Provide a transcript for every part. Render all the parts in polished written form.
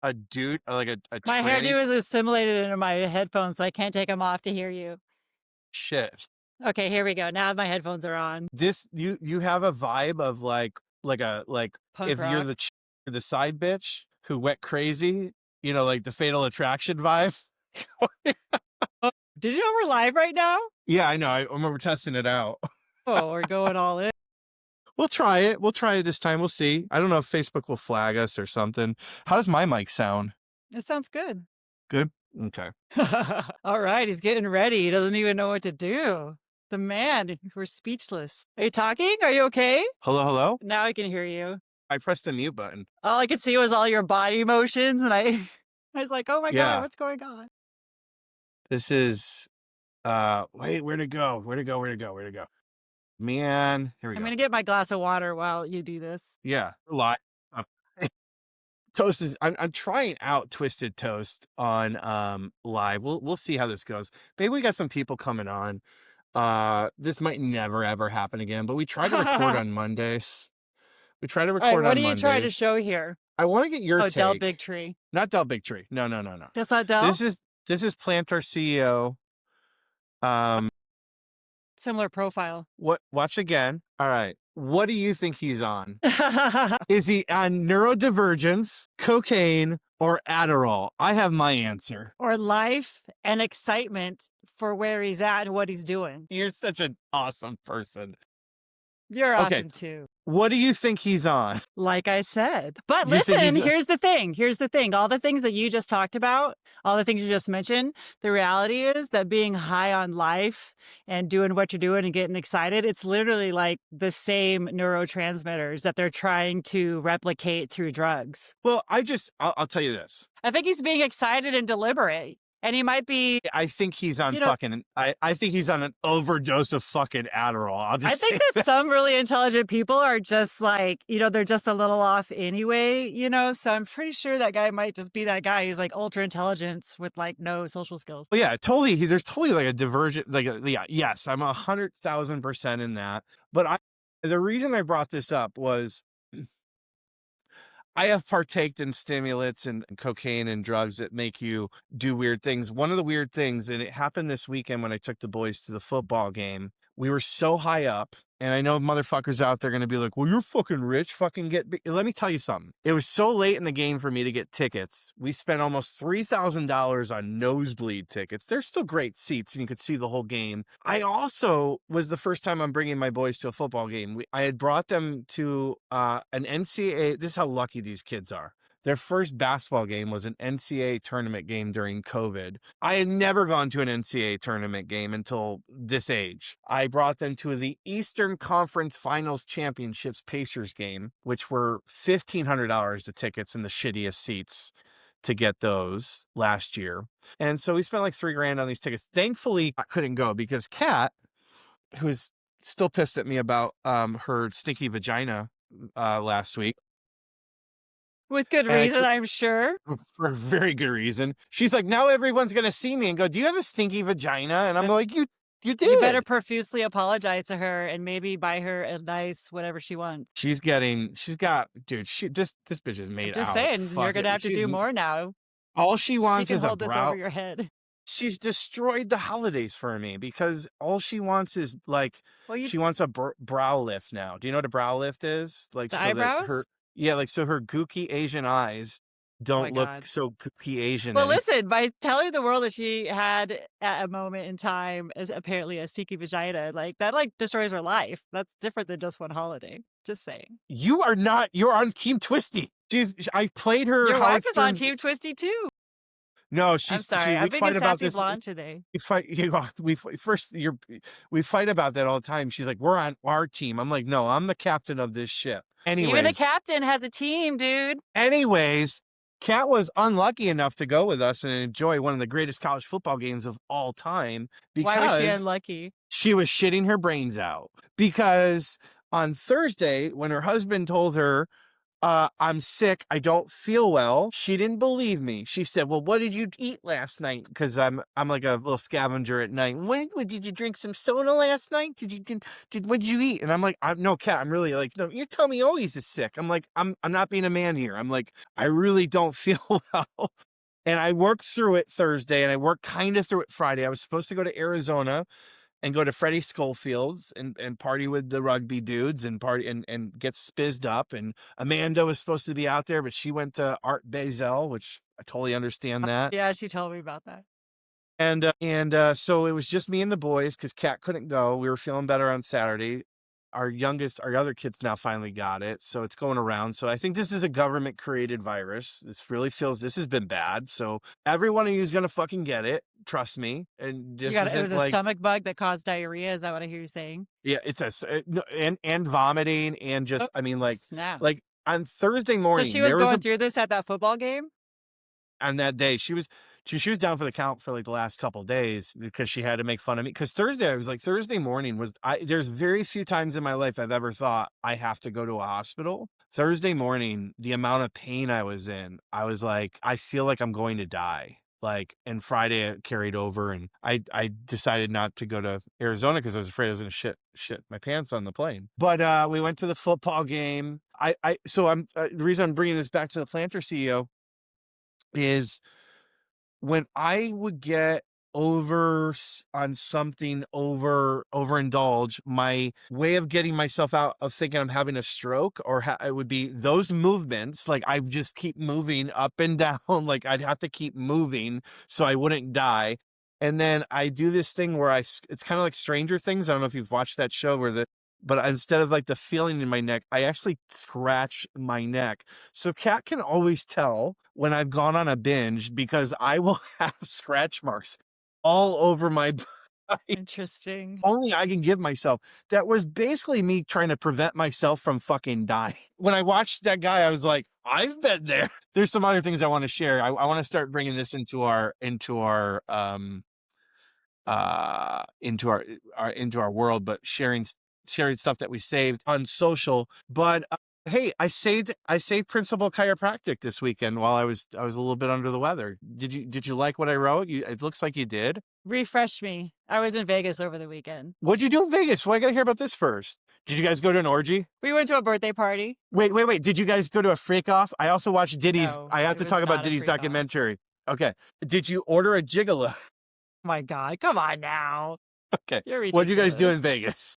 a dude, like a My tranny? hairdo is assimilated into my headphones, so I can't take them off to hear you. Shit. Okay, here we go. Now my headphones are on. This you have a vibe of like Punk if you're rock. the side bitch who went crazy, like the Fatal Attraction vibe. Oh, did you know we're live right now? Yeah, I know. I remember testing it out. Oh, we're going all in. We'll try it. We'll try it this time. We'll see. I don't know if Facebook will flag us or something. How does my mic sound? It sounds good. Good? Okay. All right, he's getting ready. He doesn't even know what to do. The man, we're speechless. Are you talking? Are you okay? Hello, hello? Now I can hear you. I pressed the mute button. All I could see was all your body motions, and I was like, oh my God, Yeah. what's going on? This is wait, where'd it go? Where'd it go? Where'd it go? Where'd it go? Man, here we I'm go. going to get my glass of water while you do this. Yeah. Live. Toast is I'm trying out Twisted Toast on live. We'll see how this goes. Maybe we got some people coming on. This might never ever happen again, but we try to record All on Mondays. We try to right, record what on are you trying to Mondays. show here? I want to get your Oh, Del take. Bigtree. Not Del Bigtree. No, no, no, no. That's not Del? This is PlantarCEO. Similar profile. Watch again. All right. What do you think he's on? Is he on neurodivergence, cocaine, or Adderall? I have my answer. Or life and excitement for where he's at and what he's doing. You're such an awesome person. You're Okay. awesome too. What do you think he's on? Like I said. But You think listen, he's- here's the thing. Here's the thing. All the things that you just talked about, all the things you just mentioned, the reality is that being high on life and doing what you're doing and getting excited, it's literally like the same neurotransmitters that they're trying to replicate through drugs. Well, I'll tell you this. I think he's being excited and deliberate. And he might be. I think he's on You know- fucking. I think he's on an overdose of fucking Adderall. I'll just I think say that some really intelligent people are just like, they're just a little off anyway, So I'm pretty sure that guy might just be that guy. He's like ultra intelligence with like no social skills. Well, yeah, totally. There's totally like a divergent. Yeah, yes, I'm 100,000% in that. But the reason I brought this up was I have partaked in stimulants and cocaine and drugs that make you do weird things. One of the weird things, and it happened this weekend when I took the boys to the football game, we were so high up, and I know motherfuckers out there going to be like, well, you're fucking rich, let me tell you something. It was so late in the game for me to get tickets. We spent almost $3,000 on nosebleed tickets. They're still great seats, and you could see the whole game. I also was the first time I'm bringing my boys to a football game. I had brought them to an NCAA. This is how lucky these kids are. Their first basketball game was an NCAA tournament game during COVID. I had never gone to an NCAA tournament game until this age. I brought them to the Eastern Conference Finals Championships Pacers game, which were $1,500 the tickets and the shittiest seats to get those last year. And so we spent like $3,000 on these tickets. Thankfully, I couldn't go because Kat, who's still pissed at me about her stinky vagina last week, With good reason, I'm sure. for a very good reason. She's like, now everyone's going to see me and go, do you have a stinky vagina? And I'm like, you did. You better profusely apologize to her and maybe buy her a nice whatever she wants. This bitch is made out. Just saying, you're going to have to do more now. All she wants She can is a hold this brow. over your head. She's destroyed the holidays for me because all she wants is like, she wants a brow lift now. Do you know what a brow lift is? Like, The so eyebrows? that so her gooky Asian eyes don't look so gooky Asian. Well, listen, by telling the world that she had at a moment in time as apparently a stinky vagina, like that destroys her life. That's different than just one holiday. Just saying. You're on Team Twisty. I played her. Your wife is on Team Twisty too. No, I'm sorry. I'm being a sassy blonde today. We fight about that all the time. She's like, we're on our team. I'm like, no, I'm the captain of this ship. Anyways, even a captain has a team, dude. Anyways, Kat was unlucky enough to go with us and enjoy one of the greatest college football games of all time. Because why was she unlucky? She was shitting her brains out. Because on Thursday, when her husband told her, I'm sick. I don't feel well. She didn't believe me. She said, well, what did you eat last night? Because I'm like a little scavenger at night. When did you drink some soda last night? What did you eat? And I'm like, no, Kat, I'm really like, no, you tell me always is sick. I'm like, I'm not being a man here. I'm like, I really don't feel well. And I worked through it Thursday and I worked kind of through it Friday. I was supposed to go to Arizona and go to Freddie Schofield's and party with the rugby dudes and party and get spizzed up. And Amanda was supposed to be out there, but she went to Art Basel, which I totally understand that. Yeah, she told me about that. And so it was just me and the boys because Kat couldn't go. We were feeling better on Saturday. Our other kids now finally got it. So it's going around. So I think this is a government created virus. This has been bad. So every one of you is going to fucking get it. Trust me. And It was a stomach bug that caused diarrhea. Is that what I hear you saying? Yeah, and vomiting and just, Oh, I mean, snap. like on Thursday morning, So she was going through this at that football game? on that day, she was down for the count for like the last couple of days because she had to make fun of me. Because Thursday morning there's very few times in my life I've ever thought I have to go to a hospital. Thursday morning, the amount of pain I was in, I was like, I feel like I'm going to die. Like, and Friday it carried over and I decided not to go to Arizona because I was afraid I was going to shit my pants on the plane. But we went to the football game. The reason I'm bringing this back to the PlantarCEO is when I would get on something overindulge, my way of getting myself out of thinking I'm having a stroke it would be those movements. Like I just keep moving up and down. Like I'd have to keep moving so I wouldn't die. And then I do this thing where it's kind of like Stranger Things. I don't know if you've watched that show but instead of like the feeling in my neck, I actually scratch my neck. So Kat can always tell when I've gone on a binge because I will have scratch marks all over my body. Interesting. Only I can give myself. That was basically me trying to prevent myself from fucking dying. When I watched that guy, I was like, I've been there. There's some other things I want to share. I want to start bringing this into our world, but sharing stuff that we saved on social. But hey, I saved Principled Chiropractic this weekend while I was a little bit under the weather. Did you like what I wrote? It looks like you did. Refresh me. I was in Vegas over the weekend. What'd you do in Vegas? Well, I gotta hear about this first. Did you guys go to an orgy? We went to a birthday party. Wait. Did you guys go to a freak off? I also watched Diddy's. No, I have it to was talk about not a Diddy's freak off. documentary. Okay. Did you order a gigolo? My God, come on now. Okay. You're What'd you guys do ridiculous. in Vegas?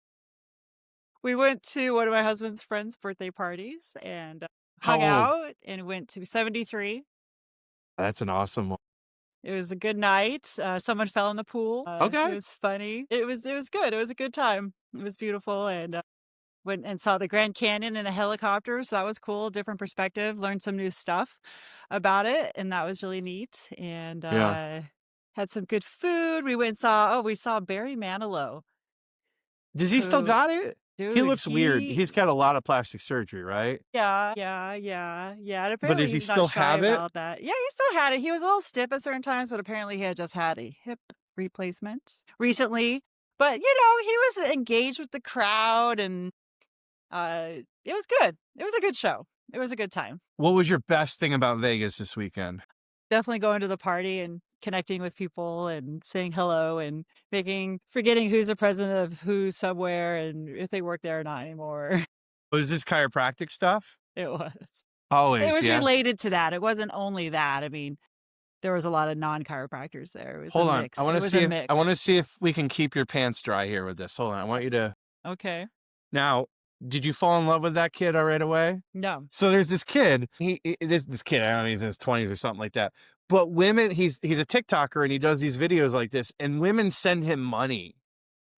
We went to one of my husband's friends' birthday parties and hung How old? out and went to 73. That's an awesome one. It was a good night. Someone fell in the pool. Okay. It was funny. It was good. It was a good time. It was beautiful and went and saw the Grand Canyon in a helicopter. So that was cool. Different perspective. Learned some new stuff about it. And that was really neat. And Yeah. had some good food. We saw Barry Manilow. Does he still got it? Dude, He looks weird. He's got a lot of plastic surgery, right? Yeah. And But apparently does he he's not still shy have it? about that. Yeah, he still had it. He was a little stiff at certain times, but apparently he had just had a hip replacement recently. But he was engaged with the crowd and it was good. It was a good show. It was a good time. What was your best thing about Vegas this weekend? Definitely going to the party and connecting with people and saying hello and forgetting who's the president of who somewhere and if they work there or not anymore. Was this chiropractic stuff? It was. Always, It was yeah. related to that. It wasn't only that. I mean, there was a lot of non-chiropractors there. It was Hold a on. mix. I want Mix. to see if we can keep your pants dry here with this. Hold on. I want you to. Okay. Now, did you fall in love with that kid right away? No. So there's this kid. This kid, I don't know, he's in his 20s or something like that. But women, he's a TikToker and he does these videos like this, and women send him money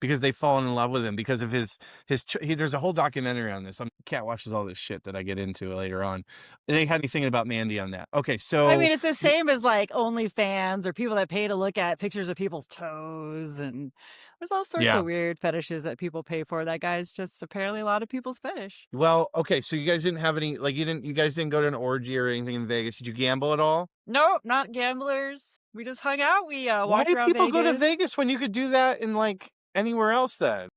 because they've fallen in love with him because of there's a whole documentary on this. Cat watches all this shit that I get into later on. And they had me thinking about Mandy on that. Okay, so I mean, it's the same as like OnlyFans or people that pay to look at pictures of people's toes, and there's all sorts of weird fetishes that people pay for. That guy's just apparently a lot of people's fetish. Well, okay, so you guys didn't have any, like, you guys didn't go to an orgy or anything in Vegas. Did you gamble at all? No, not gamblers. We just hung out. We Why walked do around people go to Vegas. Vegas when you could do that in like anywhere else then?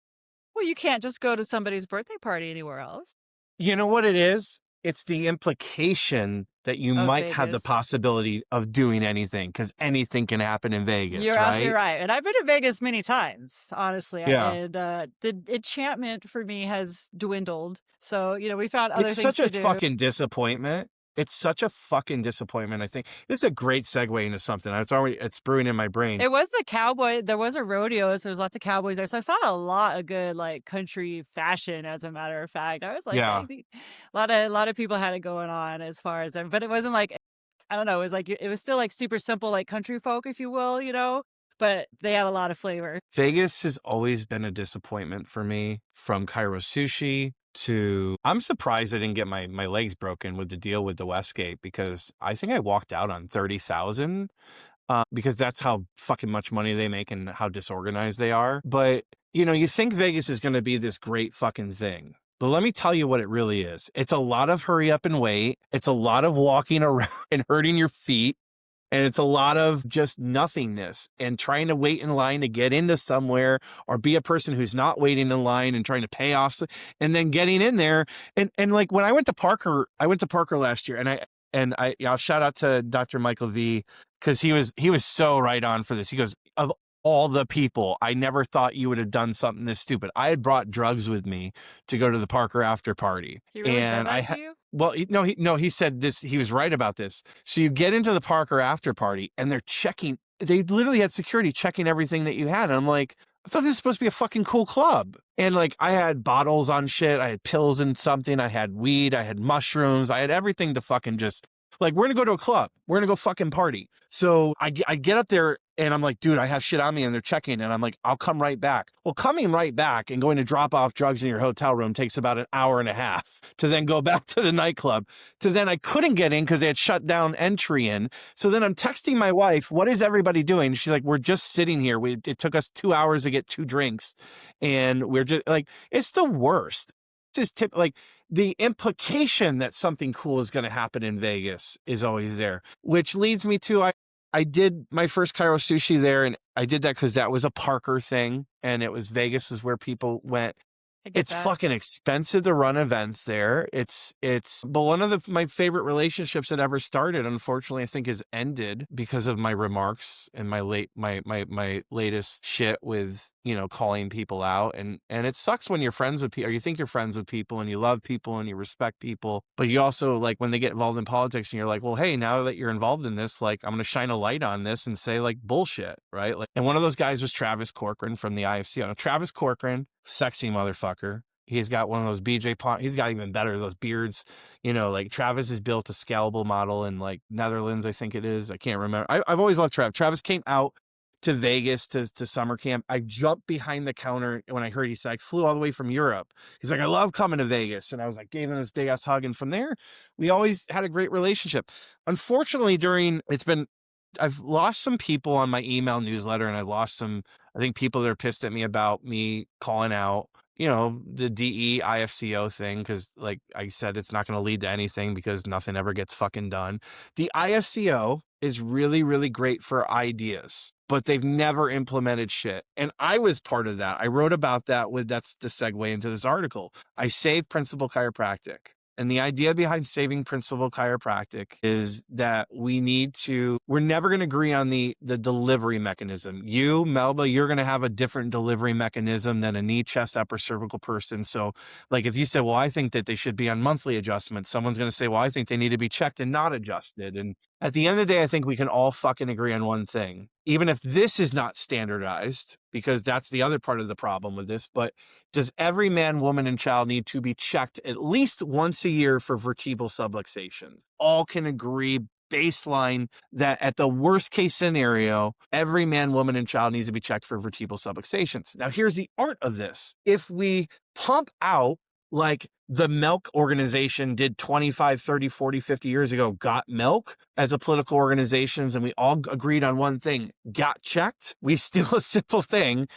Well, you can't just go to somebody's birthday party anywhere else. You know what it is? it's the implication that you Of might have the Vegas. possibility of doing anything, because anything can happen in Vegas, You're absolutely right? right, and I've been to Vegas many times, honestly, Yeah. and, the enchantment for me has dwindled, so, we found other It's things such a to do. fucking disappointment. It's such a fucking disappointment, I think. This is a great segue into something. It's brewing in my brain. It was the cowboy there was a rodeo, so there's lots of cowboys there, so I saw a lot of good, like, country fashion, as a matter of fact. I was like, Yeah. "Dang, a lot of people had it going on as far as but it wasn't like I don't know, it was like it was still, like, super simple, like, country folk, if you will, but they had a lot of flavor. Vegas has always been a disappointment for me, from Cairo Sushi to I'm surprised I didn't get my legs broken with the deal with the Westgate, because I think I walked out on 30,000, because that's how fucking much money they make and how disorganized they are. But, you think Vegas is going to be this great fucking thing. But let me tell you what it really is. It's a lot of hurry up and wait. It's a lot of walking around and hurting your feet. And it's a lot of just nothingness and trying to wait in line to get into somewhere, or be a person who's not waiting in line and trying to pay off and then getting in there. And like when I went to Parker last year, I'll shout out to Dr. Michael V, because he was so right on for this. He goes, of all the people, I never thought you would have done something this stupid. I had brought drugs with me to go to the Parker after party. He really said And that to you? well, he said this, he was right about this. So you get into the Parker after party and they literally had security checking everything that you had. And I'm like, I thought this was supposed to be a fucking cool club. And like, I had bottles on shit. I had pills and something. I had weed. I had mushrooms. I had everything to fucking just like, we're going to go to a club. We're going to go fucking party. So I get up there and I'm like, dude, I have shit on me, and they're checking. And I'm like, I'll come right back. Well, coming right back and going to drop off drugs in your hotel room takes about an hour and a half to then go back to the nightclub. To then I couldn't get in because they had shut down entry in. So then I'm texting my wife, what is everybody doing? She's like, we're just sitting here. It took us 2 hours to get 2 drinks. And we're just like, it's the worst. It's just like the implication that something cool is going to happen in Vegas is always there, which leads me to, I did my first Cairo Sushi there, and I did that because that was a Parker thing, and Vegas was where people went. I get It's that. fucking expensive to run events there. But one of my favorite relationships that ever started, unfortunately, I think has ended because of my remarks and my latest shit with, calling people out. And it sucks when you're friends with people, or you think you're friends with people and you love people and you respect people, but you also, like, when they get involved in politics and you're like, well, hey, now that you're involved in this, like, I'm going to shine a light on this and say, like, bullshit, right? Like, and one of those guys was Travis Corcoran from the IFCO. Now, Travis Corcoran, sexy motherfucker. He's got one of those he's got even better, those beards, like Travis has built a scalable model in like Netherlands, I think it is. I can't remember. I've always loved Travis. Travis came out to Vegas to summer camp. I jumped behind the counter when I heard, he said, I flew all the way from Europe. He's like, I love coming to Vegas. And I was like, gave him this big ass hug. And from there, we always had a great relationship. Unfortunately, I've lost some people on my email newsletter, and I've lost some, I think, people that are pissed at me about me calling out, the DE IFCO thing. Cause like I said, it's not going to lead to anything because nothing ever gets fucking done. The IFCO is really, really great for ideas, but they've never implemented shit. And I was part of that. I wrote about that that's the segue into this article. I saved Principled Chiropractic. And the idea behind saving Principled Chiropractic is that we're never going to agree on the delivery mechanism. You, Melba, you're going to have a different delivery mechanism than a knee, chest, upper cervical person. So like if you said, well, I think that they should be on monthly adjustments, someone's going to say, well, I think they need to be checked and not adjusted. And at the end of the day, I think we can all fucking agree on one thing, even if this is not standardized, because that's the other part of the problem with this. But does every man, woman, and child need to be checked at least once a year for vertebral subluxations? All can agree baseline that at the worst case scenario, every man, woman, and child needs to be checked for vertebral subluxations. Now, here's the art of this. If we pump out, like the milk organization did 25, 30, 40, 50 years ago, got milk as a political organizations, and we all agreed on one thing, got checked. We steal a simple thing.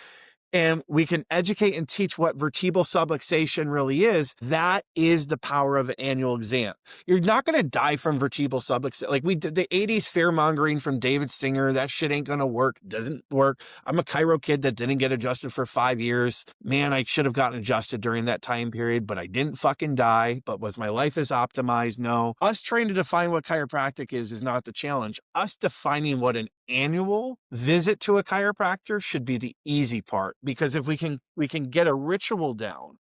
and we can educate and teach what vertebral subluxation really is, that is the power of an annual exam. You're not going to die from vertebral subluxation. Like we did the 80s fear mongering from David Singer. That shit ain't going to work. Doesn't work. I'm a chiro kid that didn't get adjusted for 5 years. Man, I should have gotten adjusted during that time period, but I didn't fucking die. But was my life as optimized? No. Us trying to define what chiropractic is not the challenge. Us defining what an annual visit to a chiropractor should be the easy part, because if we can get a ritual down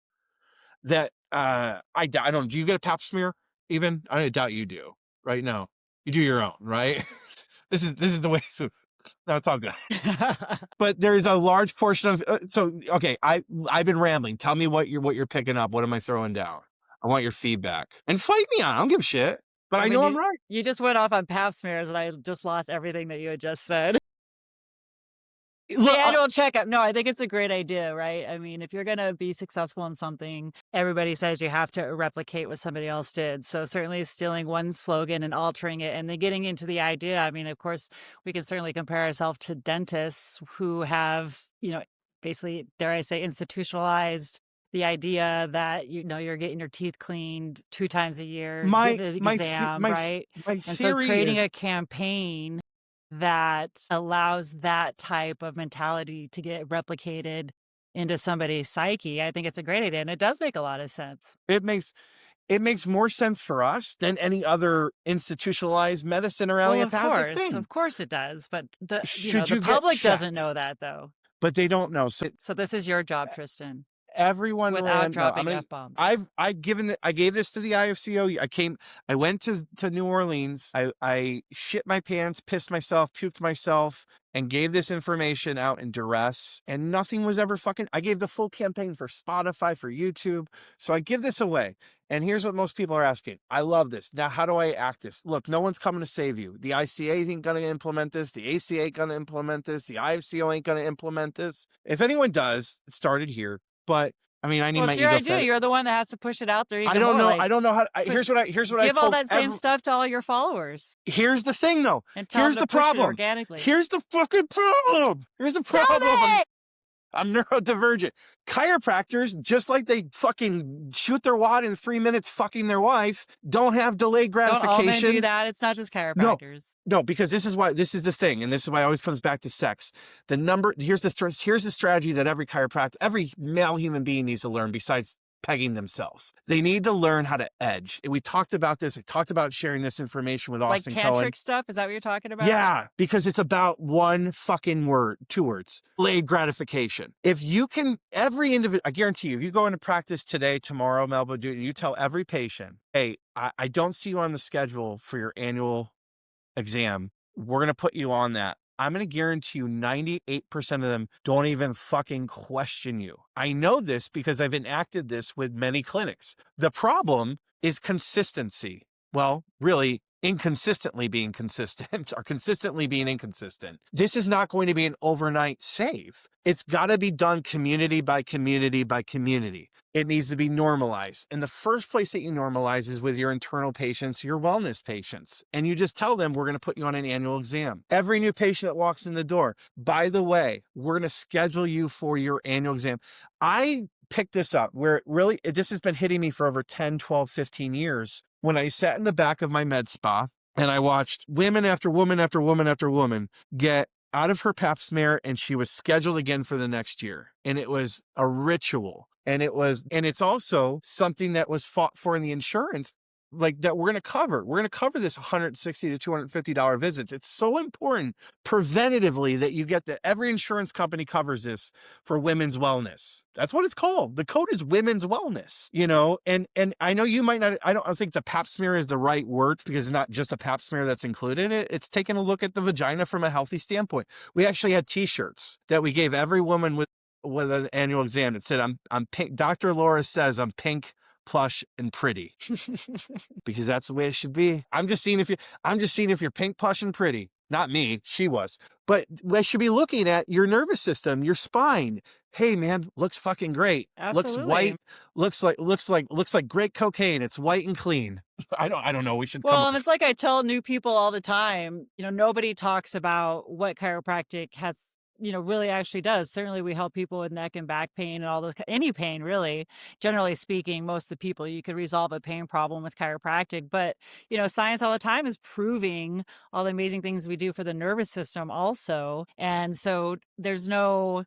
that I don't, do you get a pap smear even? I doubt you do right now. You do your own, right? This is the way to, no, it's all good. But there is a large portion of so okay, I've been rambling. Tell me what you're picking up. What am I throwing down? I want your feedback and fight me on. I don't give a shit. But I know I'm right. You just went off on pap smears and I just lost everything that you had just said. Look, The annual checkup. No, I think it's a great idea, right? I mean, if you're going to be successful in something, everybody says you have to replicate what somebody else did. So certainly stealing one slogan and altering it and then getting into the idea. I mean, of course, we can certainly compare ourselves to dentists who have, basically, dare I say, institutionalized the idea that, you're getting your teeth cleaned 2 times a year, getting an exam, right? My And so theory creating is, a campaign that allows that type of mentality to get replicated into somebody's psyche, I think it's a great idea. And it does make a lot of sense. it makes more sense for us than any other institutionalized medicine or Well, allopathic thing. of course it does. But the Should you get public doesn't checked? know that, though. But they don't know. So this is your job, Tristan, Everyone without dropping F-bombs. I gave this to the IFCO. I went to New Orleans. I shit my pants, pissed myself, puked myself, and gave this information out in duress. And nothing was ever I gave the full campaign for Spotify, for YouTube. So I give this away. And here's what most people are asking. I love this. Now, how do I act this? Look, no one's coming to save you. The ICA ain't going to implement this. The ACA ain't going to implement this. The IFCO ain't going to implement this. If anyone does, it started here. But I mean, I need my it's your ego idea. You're the one that has to push it out there. I don't know. I don't know how. Here's what I give told all that same stuff to all your followers. Here's the thing, though. And tell Here's them the to push it problem. organically. Here's the fucking problem. Here's the problem. I'm neurodivergent. Chiropractors, just like they fucking shoot their wad in 3 minutes fucking their wife, don't have delayed gratification. Don't all men do that? It's not just chiropractors. No, because this is the thing, and this is why it always comes back to sex. Here's the strategy that every male human being needs to learn besides pegging themselves. They need to learn how to edge. And we talked about this. I talked about sharing this information with Osteen Like tantric stuff? Is that what you're talking about? Yeah, because it's about one fucking word, 2 words, delayed gratification. If you can, every individual, I guarantee you, if you go into practice today, tomorrow, Melba, and you tell every patient, hey, I don't see you on the schedule for your annual exam. We're going to put you on that. I'm going to guarantee you 98% of them don't even fucking question you. I know this because I've enacted this with many clinics. The problem is consistency. Well, really, inconsistently being consistent or consistently being inconsistent. This is not going to be an overnight save. It's got to be done community by community by community. It needs to be normalized. And the first place that you normalize is with your internal patients, your wellness patients. And you just tell them, we're going to put you on an annual exam. Every new patient that walks in the door, by the way, we're going to schedule you for your annual exam. I picked this up where this has been hitting me for over 10, 12, 15 years. When I sat in the back of my med spa and I watched women after woman after woman after woman get out of her pap smear, and she was scheduled again for the next year. And it was a ritual. And it's also something that was fought for in the insurance, like that we're going to cover. We're going to cover this $160 to $250 visits. It's so important preventatively that you get that every insurance company covers this for women's wellness. That's what it's called. The code is women's wellness, and I know you might not, I don't think the pap smear is the right word because it's not just a pap smear that's included in it. It's taking a look at the vagina from a healthy standpoint. We actually had t-shirts that we gave every woman with an annual exam that said, I'm pink. Dr. Laura says I'm pink, plush, and pretty because that's the way it should be. I'm just seeing if you're pink, plush, and pretty. Not me. She was. But we should be looking at your nervous system, your spine. Hey man, looks fucking great. Absolutely. Looks white. Looks like great cocaine. It's white and clean. I don't know. We should. And it's like I tell new people all the time, nobody talks about what chiropractic has really actually does. Certainly, we help people with neck and back pain and all the any pain, really. Generally speaking, most of the people you could resolve a pain problem with chiropractic. But science all the time is proving all the amazing things we do for the nervous system, also. And so there's no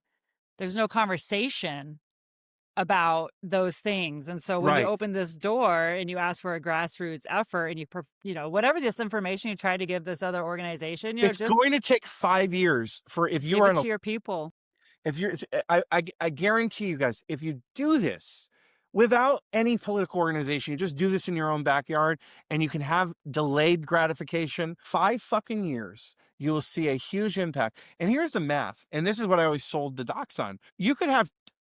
conversation about those things. And so when you Right. open this door and you ask for a grassroots effort and whatever this information you try to give this other organization, It's just going to take 5 years for if you give are it in a to your people. if you're I guarantee you guys, if you do this without any political organization, you just do this in your own backyard and you can have delayed gratification, 5 fucking years, you will see a huge impact. And here's the math, and this is what I always sold the docs on. You could have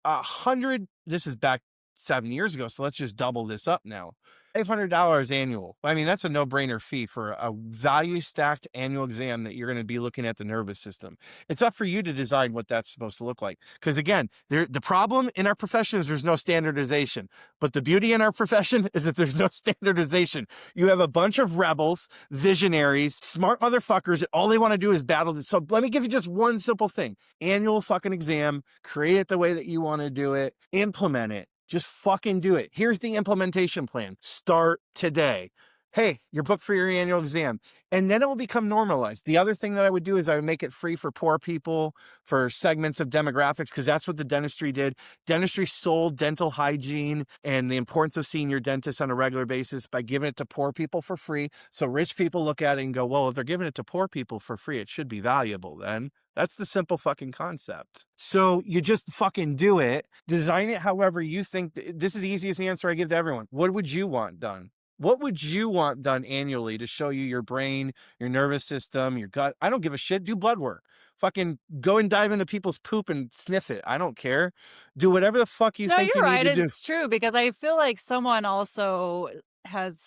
100, this is back 7 years ago, so let's just double this up now. $500 annual. I mean, that's a no-brainer fee for a value-stacked annual exam that you're gonna be looking at the nervous system. It's up for you to decide what that's supposed to look like. Because again, the problem in our profession is there's no standardization. But the beauty in our profession is that there's no standardization. You have a bunch of rebels, visionaries, smart motherfuckers that all they want to do is battle this. So let me give you just one simple thing. Annual fucking exam, create it the way that you want to do it, implement it. Just fucking do it. Here's the implementation plan. Start today. Hey, you're booked for your annual exam. And then it will become normalized. The other thing that I would do is I would make it free for poor people, for segments of demographics, because that's what the dentistry did. Dentistry sold dental hygiene and the importance of seeing your dentist on a regular basis by giving it to poor people for free. So rich people look at it and go, well, if they're giving it to poor people for free, it should be valuable then. That's the simple fucking concept. So you just fucking do it. Design it however you think. This is the easiest answer I give to everyone. What would you want done? What would you want done annually to show you your brain, your nervous system, your gut? I don't give a shit. Do blood work. Fucking go and dive into people's poop and sniff it. I don't care. Do whatever the fuck you No, think you're you need right. to do. It's true because I feel like someone also has,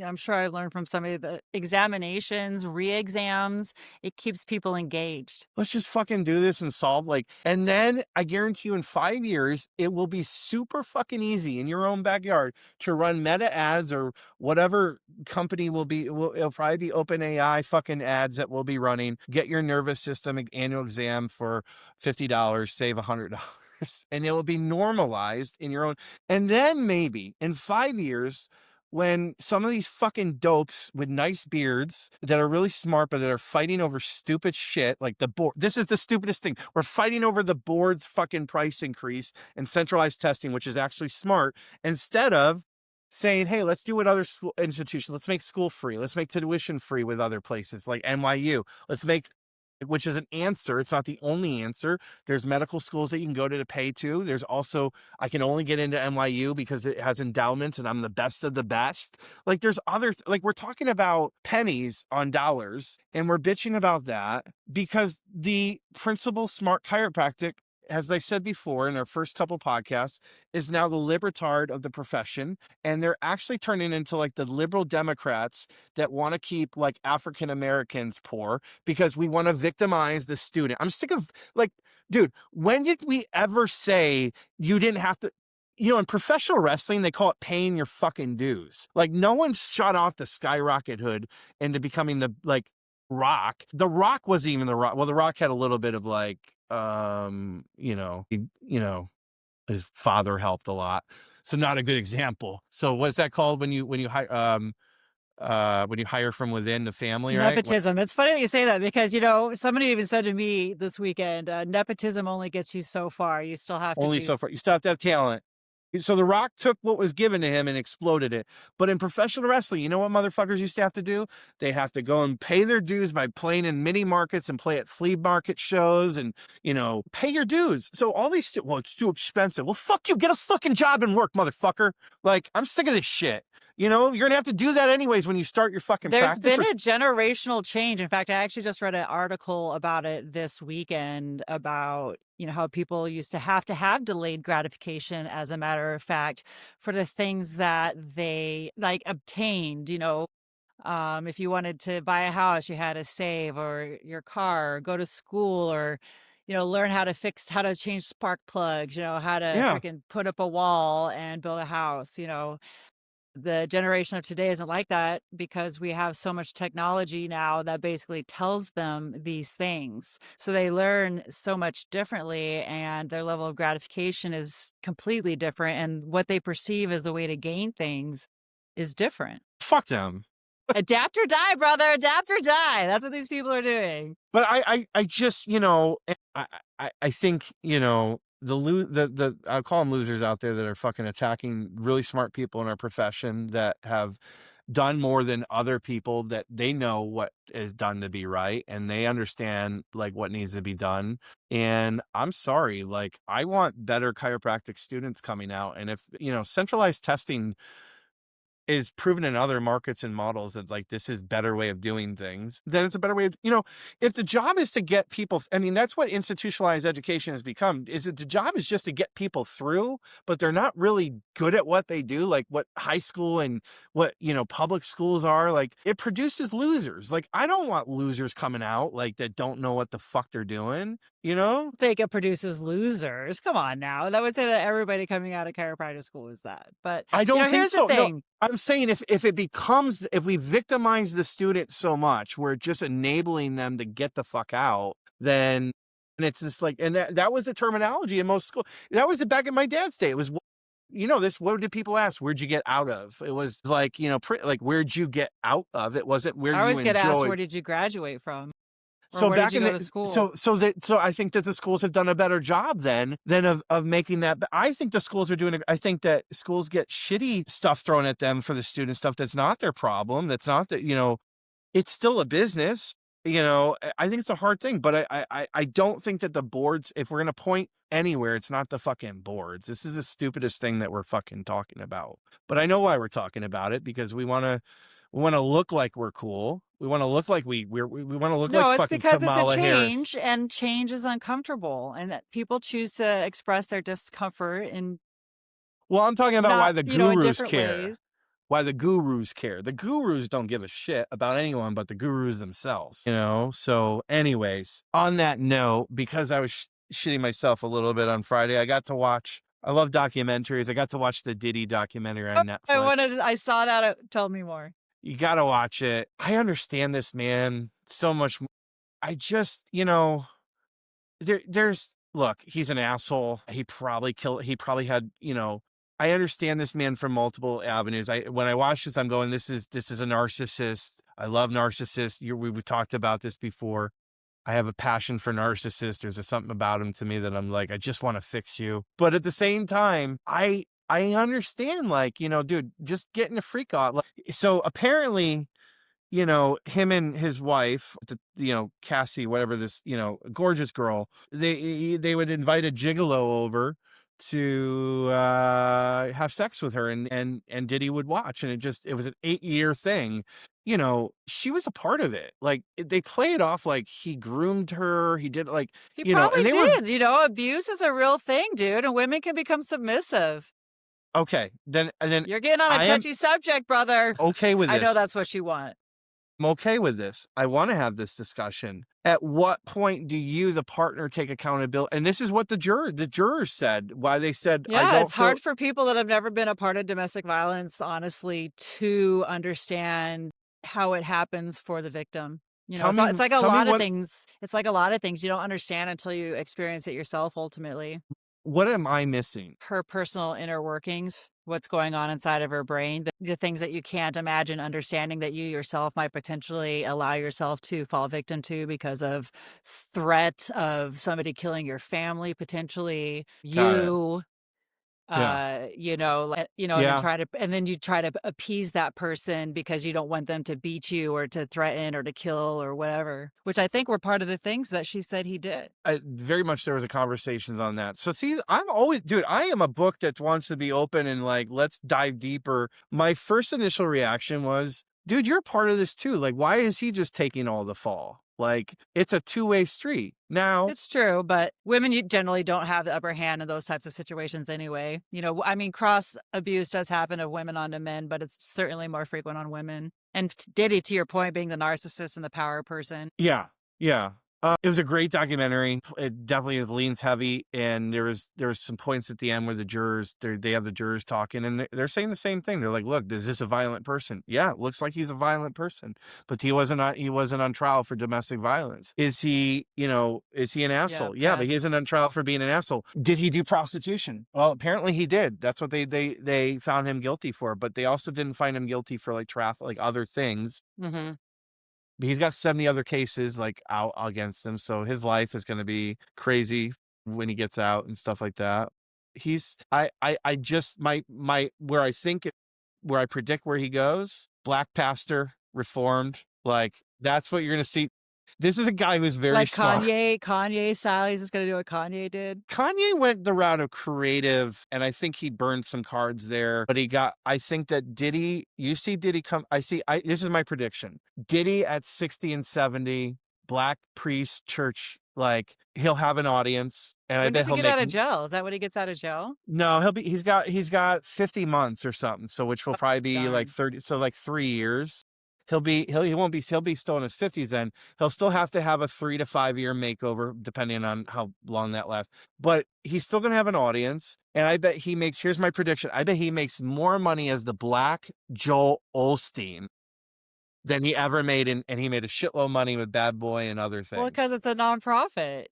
I'm sure I learned from somebody that examinations, re-exams, it keeps people engaged. Let's just fucking do this and solve and then I guarantee you in 5 years, it will be super fucking easy in your own backyard to run meta ads or whatever company it'll probably be OpenAI fucking ads that will be running. Get your nervous system annual exam for $50, save $100. And it will be normalized in your own. And then maybe in 5 years, when some of these fucking dopes with nice beards that are really smart, but that are fighting over stupid shit, like the board. This is the stupidest thing. We're fighting over the board's fucking price increase and centralized testing, which is actually smart, instead of saying, hey, let's do what other school institutions, let's make school free. Let's make tuition free with other places like NYU. Let's make, which is an answer. It's not the only answer. There's medical schools that you can go to pay to. There's also, I can only get into NYU because it has endowments and I'm the best of the best. Like there's other, we're talking about pennies on dollars and we're bitching about that because the principal smart chiropractic, as I said before in our first couple podcasts, is now the libertard of the profession. And they're actually turning into the liberal Democrats that want to keep African Americans poor because we want to victimize the student. I'm sick of dude, when did we ever say you didn't have to? In professional wrestling, they call it paying your fucking dues. No one shot off the skyrocket hood into becoming the Rock. The Rock wasn't even the Rock. Well, the Rock had a little bit of his father helped a lot. So not a good example. So what's that called when you hire from within the family, right? Nepotism. It's funny that you say that because, somebody even said to me this weekend, nepotism only gets you so far. You still have to Only do. so far. You still have to have talent. So The Rock took what was given to him and exploded it. But in professional wrestling, you know what motherfuckers used to have to do? They have to go and pay their dues by playing in mini markets and play at flea market shows and, pay your dues. So all these, well, it's too expensive. Well, fuck you. Get a fucking job and work, motherfucker. I'm sick of this shit. You're going to have to do that anyways when you start your fucking There's practice. been a generational change. In fact, I actually just read an article about it this weekend about, how people used to have delayed gratification, as a matter of fact, for the things that they obtained, if you wanted to buy a house, you had to save, or your car, or go to school, or, learn how to change spark plugs, how to Yeah. freaking put up a wall and build a house, The generation of today isn't like that because we have so much technology now that basically tells them these things. So they learn so much differently, and their level of gratification is completely different. And what they perceive as the way to gain things is different. Fuck them. Adapt or die, brother. Adapt or die. That's what these people are doing. But I just, I think, the I call them losers out there that are fucking attacking really smart people in our profession that have done more than other people, that they know what is done to be right and they understand like what needs to be done. And I'm sorry, like I want better chiropractic students coming out. And if, centralized testing is proven in other markets and models that like this is better way of doing things, then it's a better way of, if the job is to get people, I mean, that's what institutionalized education has become, is that the job is just to get people through, but they're not really good at what they do, like what high school and what, public schools are. Like it produces losers. Like I don't want losers coming out like that don't know what the fuck they're doing, I think it produces losers. Come on now. That would say that everybody coming out of chiropractic school is that. But I don't think here's so. the No, thing. I'm saying if we victimize the student so much, we're just enabling them to get the fuck out, then, and it's just like, and that was the terminology in most schools. That was back in my dad's day. It was, what did people ask? Where'd you get out of? It was like, like, where'd you get out of? It wasn't where I you always get asked, where enjoyed. did you graduate from? Or So where did back you in go to the, school? so I think that the schools have done a better job then than of making that. But I think the schools are doing, I think that schools get shitty stuff thrown at them for the student stuff. That's not their problem. That's not that, it's still a business. I think it's a hard thing, but I don't think that the boards, if we're going to point anywhere, it's not the fucking boards. This is the stupidest thing that we're fucking talking about. But I know why we're talking about it, because we want to look like we're cool. We want to look like we want to look No, like it's fucking because it's a Kamala Harris. change, and change is uncomfortable, and that people choose to express their discomfort in Well, I'm talking about why not, the in gurus different care. ways. Why the gurus care. The gurus don't give a shit about anyone but the gurus themselves, So anyways, on that note, because I was shitting myself a little bit on Friday, I love documentaries. I got to watch the Diddy documentary on Netflix. I saw that. Tell me more. You got to watch it. I understand this man so much. I just, look, he's an asshole. He probably had, I understand this man from multiple avenues. When I watch this, I'm going, this is a narcissist. I love narcissists. We've talked about this before. I have a passion for narcissists. There's something about him to me that I'm like, I just want to fix you. But at the same time, I understand, like, dude, just getting a freak out. Like, so apparently, him and his wife, Cassie, whatever, this, gorgeous girl, they would invite a gigolo over to have sex with her, and Diddy would watch, and it was an 8-year thing. She was a part of it. Like they play it off like he groomed her. He did, like, He and probably they were did. Abuse is a real thing, dude, and women can become submissive. okay. Then You're getting on a I am touchy subject, brother. okay with I know this. that's what you want. I'm okay with this. I want to have this discussion. At what point do you, the partner, take accountability? And this is what the jurors said. Why they said, Yeah, it's hard for people that have never been a part of domestic violence, honestly, to understand how it happens for the victim. It's like a lot of things. It's like a lot of things you don't understand until you experience it yourself, ultimately. What am I missing? Her personal inner workings, what's going on inside of her brain, the things that you can't imagine understanding, that you yourself might potentially allow yourself to fall victim to because of threat of somebody killing your family, potentially you. Yeah. And then you try to appease that person because you don't want them to beat you or to threaten or to kill or whatever, which I think were part of the things that she said he did. Very much there was a conversations on that. So see, I am a book that wants to be open and like, let's dive deeper. My first initial reaction was, dude, you're part of this too. Like, why is he just taking all the fall? Like, it's a two-way street. Now, it's true, but women generally don't have the upper hand in those types of situations anyway. Cross abuse does happen of women onto men, but it's certainly more frequent on women. And Diddy, to your point, being the narcissist and the power person. Yeah. It was a great documentary. It definitely leans heavy, and there was some points at the end where the jurors they have the jurors talking, and they're saying the same thing. They're like, "Look, is this a violent person? Yeah, it looks like he's a violent person, but he wasn't on trial for domestic violence. Is he, is he an Yeah, asshole? Yeah, but he past. isn't on trial for being an asshole. Did he do prostitution? Well, apparently he did. That's what they found him guilty for, but they also didn't find him guilty for like traffic, like other things. Hmm. He's got 70 other cases like out against him, so his life is going to be crazy when he gets out and stuff like that. He's I just my where I predict where he goes, black pastor, reformed, like that's what you're going to see. This is a guy who's very Like smart. Kanye style. He's just gonna do what Kanye did. Kanye went the route of creative, and I think he burned some cards there, but I think that Diddy, you see Diddy come, this is my prediction. Diddy at 60 and 70, black priest, church, like he'll have an audience, and I When bet does he he'll get make, out of jail? Is that when he gets out of jail? no, he's got 50 months or something, so which will Oh, probably be like darn. 30, so like 3 years. He'll be still in his 50s then. He'll still have to have a 3 to 5 year makeover, depending on how long that lasts. But he's still gonna have an audience. And I bet here's my prediction. I bet he makes more money as the Black Joel Osteen than he ever made and he made a shitload of money with Bad Boy and other Well, because things. it's a nonprofit.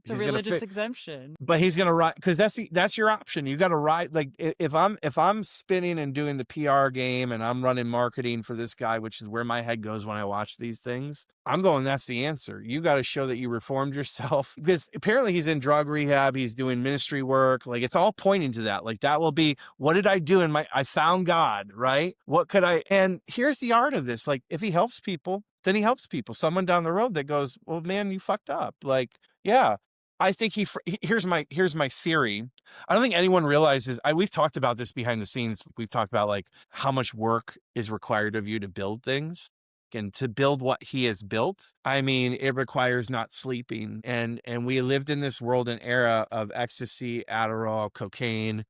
It's a He's gonna religious fit. exemption. But he's gonna ride, because that's your option. You got to ride. Like if I'm spinning and doing the PR game and I'm running marketing for this guy, which is where my head goes when I watch these things, I'm going, that's the answer. You got to show that you reformed yourself, because apparently he's in drug rehab. He's doing ministry work. Like it's all pointing to that. Like that will be, what did I do I found God, right? What could and here's the art of this. Like if he helps people, then he helps people. Someone down the road that goes, well, man, you fucked up. Like, yeah. I think here's my theory. I don't think anyone realizes, we've talked about this behind the scenes. We've talked about like how much work is required of you to build things, and to build what he has built. I mean, it requires not sleeping. And we lived in this world and era of ecstasy, Adderall, cocaine,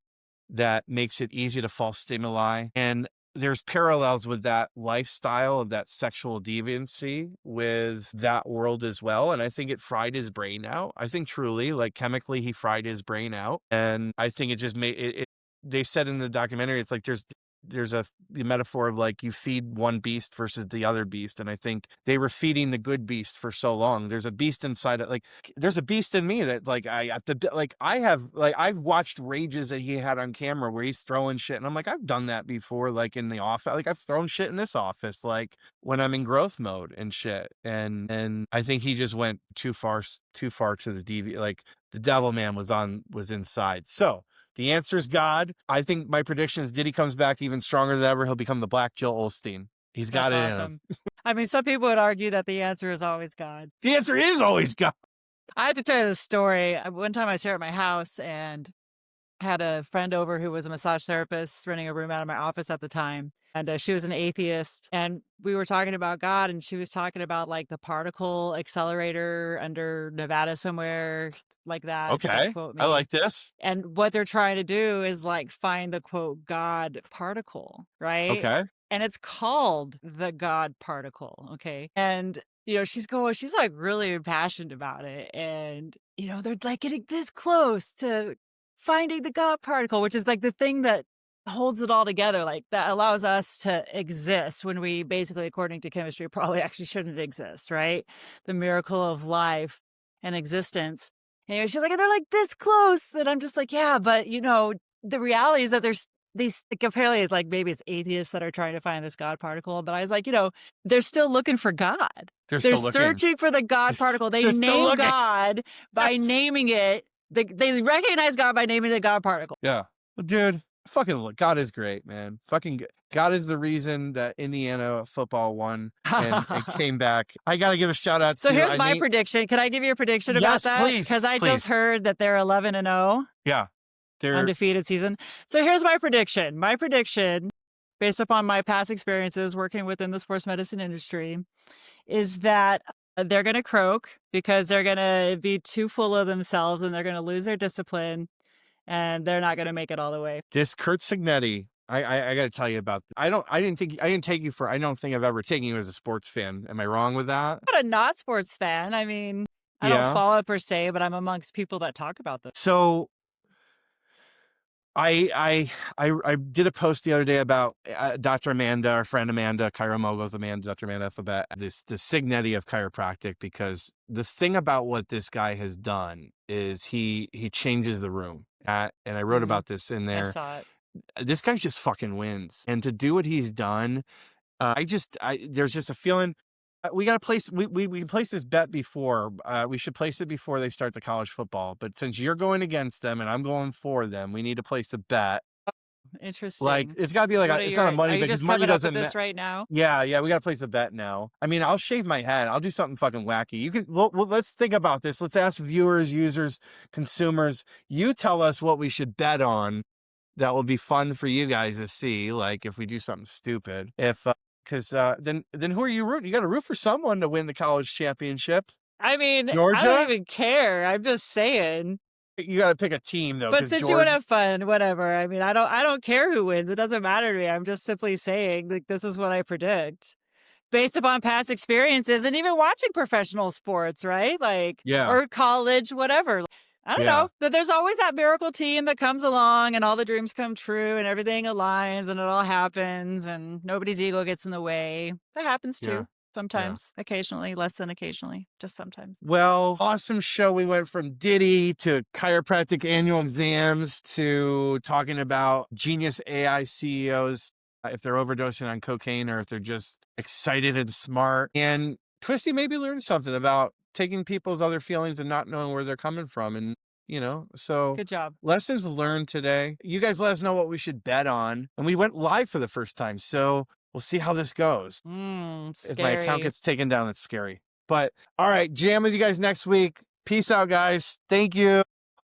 that makes it easy to false stimuli. And there's parallels with that lifestyle of that sexual deviancy with that world as well. And I think it fried his brain out. I think truly, like chemically, he fried his brain out. And I think it just made it, they said in the documentary, it's like there's a metaphor of like you feed one beast versus the other beast. And I think they were feeding the good beast for so long. There's a beast inside it. Like there's a beast in me that like I've watched rages that he had on camera where he's throwing shit. And I'm like, I've done that before. Like in the office, like I've thrown shit in this office, like when I'm in growth mode and shit. And I think he just went too far to the like the devil man was inside. So the answer is God. I think my prediction is Diddy comes back even stronger than ever. He'll become the Black Joel Osteen. He's got That's it in him. awesome. I mean, some people would argue that the answer is always God. The answer is always God. I have to tell you this story. One time I was here at my house and had a friend over who was a massage therapist renting a room out of my office at the time. And she was an atheist. And we were talking about God, and she was talking about like the particle accelerator under Nevada somewhere like that. Okay. Quote I me. like this. And what they're trying to do is like find the quote God particle, right? Okay. And it's called the God particle. Okay. And she's like really impassioned about it. And, they're like getting this close to finding the God particle, which is like the thing that holds it all together, like that allows us to exist when we basically, according to chemistry, probably actually shouldn't exist, right? The miracle of life and existence. And she's like, they're like this close. And I'm just like, yeah, but the reality is that there's these, like, apparently like maybe it's atheists that are trying to find this God particle. But I was like, they're still looking for God. They're still looking. Searching for the God particle. They name God by naming it. They recognize God by naming the God particle. Yeah. Well, dude, fucking look, God is great, man. Fucking God is the reason that Indiana football won and came back. I got to give a shout out to. So here's my prediction. Can I give you a prediction about that? Please. Because I just heard that they're 11-0. Yeah. They're undefeated season. So here's my prediction. My prediction, based upon my past experiences working within the sports medicine industry, is that they're going to croak because they're going to be too full of themselves and they're going to lose their discipline and they're not going to make it all the way. This Kurt Signetti, I got to tell you about. I didn't take you for. I don't think I've ever taken you as a sports fan. Am I wrong with that? Not a not sports fan. I mean, I don't Yeah. follow it per se, but I'm amongst people that talk about this. So I did a post the other day about Dr. Amanda, our friend Amanda, Chiro Mogul's Amanda, Dr. Amanda Alphabet, the Signetti of chiropractic, because the thing about what this guy has done is he changes the room. And I wrote Mhm. about this in I there. saw it. This guy just fucking wins. And to do what he's done, there's just a feeling. We got to place. We placed this bet before. We should place it before they start the college football. But since you're going against them and I'm going for them, we need to place a bet. Like Interesting. it's got to be like What are it's not a your money are bet you because just money coming up with doesn't. this right now? Yeah, we got to place a bet now. I mean, I'll shave my head. I'll do something fucking wacky. You can. Well, let's think about this. Let's ask viewers, users, consumers. You tell us what we should bet on. That will be fun for you guys to see. Like if we do something stupid, if because then who are you rooting? You got to root for someone to win the college championship. I mean, I don't Georgia. even care. I'm just saying. You got to pick a team though. But since you want to have fun, whatever. I mean, I don't care who wins. It doesn't matter to me. I'm just simply saying, like, this is what I predict based upon past experiences and even watching professional sports, right? Like, Yeah. or college, whatever. I don't know. But there's always that miracle team that comes along and all the dreams come true and everything aligns and it all happens and nobody's ego gets in the way. That happens too. Yeah. Sometimes, occasionally, less than occasionally, just sometimes. Well, awesome show. We went from Diddy to chiropractic annual exams to talking about genius AI CEOs, if they're overdosing on cocaine or if they're just excited and smart. And Twisty maybe learned something about taking people's other feelings and not knowing where they're coming from. And, so good job. Lessons learned today. You guys let us know what we should bet on. And we went live for the first time. So we'll see how this goes. If my account gets taken down, it's scary. But all right, jam with you guys next week. Peace out, guys. Thank you.